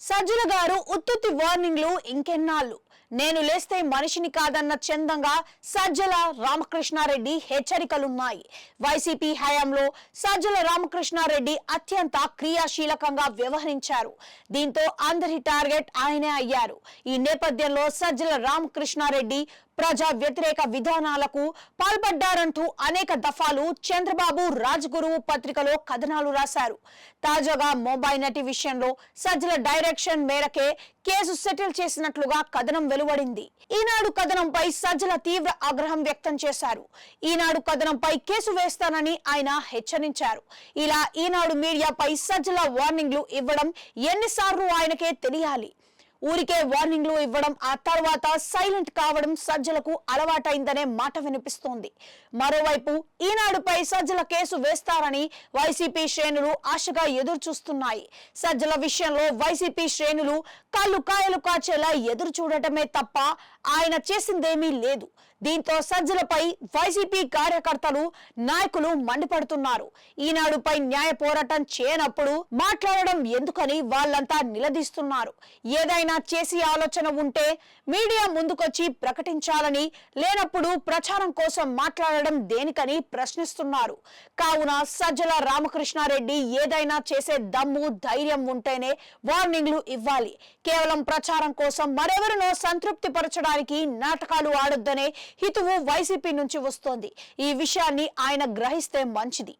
సజ్జల గారు ఉత్తుత్తి వార్నింగ్లు ఇంకెన్నాళ్ళు? నేను లేస్తే మనిషిని కాదన్న చందంగా సజ్జల రామకృష్ణారెడ్డి హెచ్చరికలున్నాయి. వైసీపీ హయాంలో సజ్జల రామకృష్ణారెడ్డి అత్యంత క్రియాశీలకంగా వ్యవహరించారు. దీంతో అందరి టార్గెట్ ఆయనే అయ్యారు. ఈ నేపథ్యంలో సజ్జల రామకృష్ణారెడ్డి ప్రజా వ్యతిరేక విధానాలకు పాల్పడ్డారంటూ అనేక దఫాలు చంద్రబాబు రాజగురువు పత్రికలో కథనాలు రాశారు. తాజాగా మొబైల్ నటి విషయంలో సజ్జల డైరెక్షన్ మేరకే కేసు సెటిల్ చేసినట్లుగా కథనం వెలువడింది. ఈనాడు కథనంపై సజ్జల తీవ్ర ఆగ్రహం వ్యక్తం చేశారు. ఈనాడు కథనంపై కేసు వేస్తానని ఆయన హెచ్చరించారు. ఇలా ఈనాడు మీడియాపై సజ్జల వార్నింగ్లు ఇవ్వడం ఎన్నిసార్లు ఆయనకే తెలియాలి. ఊరికే వార్నింగ్లు ఇవ్వడం, ఆ తర్వాత సైలెంట్ కావడం సజ్జలకు అలవాటైందనే మాట వినిపిస్తోంది. మరోవైపు ఈనాడుపై సజ్జల కేసు వేస్తారని వైసీపీ శ్రేణులు ఆశగా ఎదురు చూస్తున్నాయి. సజ్జల విషయంలో వైసీపీ శ్రేణులు కాళ్ళు కాయలు కాచేలా ఎదురు చూడటమే తప్ప ఆయన చేసిందేమీ లేదు. దీంతో సజ్జలపై వైసీపీ కార్యకర్తలు, నాయకులు మండిపడుతున్నారు. ఈనాడుపై న్యాయ పోరాటం చేయనప్పుడు మాట్లాడడం ఎందుకని వాళ్ళంతా నిలదీస్తున్నారు. ఏదైనా చేసి ఆలోచన ఉంటే మీడియా ముందుకొచ్చి ప్రకటించాలని, లేనప్పుడు ప్రచారం కోసం మాట్లాడడం దేనికని ప్రశ్నిస్తున్నారు. కావున సజ్జల రామకృష్ణారెడ్డి ఏదైనా చేసే దమ్ము, ధైర్యం ఉంటేనే వార్నింగ్లు ఇవ్వాలి. కేవలం ప్రచారం కోసం మరెవరినో సంతృప్తి పరచడానికి నాటకాలు ఆడొద్దనే హితువు వైసీపీ నుంచి వస్తోంది. ఈ విషయాన్ని ఆయన గ్రహిస్తే మంచిది.